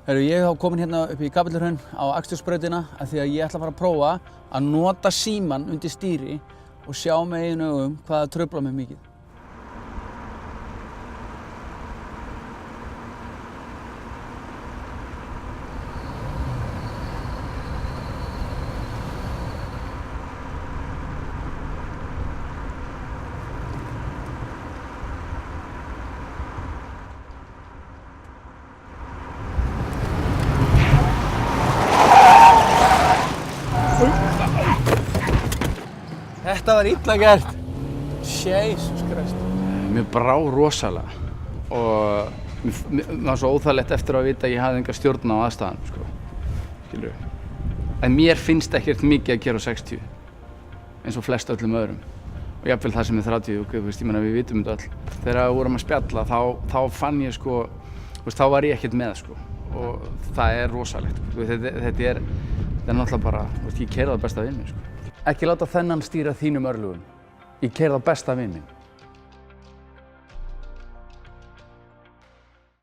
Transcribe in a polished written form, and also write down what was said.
Ég er þá komin hérna upp í Kapellahraun á akstursbrautina af því að ég ætla að fara að prófa að nota símann undir stýri og sjá með eigin augum hvað það truflar mig mikið. Þetta var illa gert. Jesus Christ. Mér brá rosalega og mér var svo óþægilegt eftir að vita að ég hafði enga stjórn á aðstæðanum, sko. Skilurðu. En mér finnst ekkert mikið að gera á 60, eins og flest öllum öðrum. Og jafnvel það sem er 30, og þú veist, ég meina við vitum þetta öll. Þegar við vorum að spjalla, þá fann ég, sko, þú veist, þá var ég ekkert með, sko. Og það er rosalegt. Þetta er náttúrulega bara, þú veist, ég keyrði á besta vin minn, sko. Ekki láta þennan stýra þínum örlögum. Ég keyrði á besta vin minn.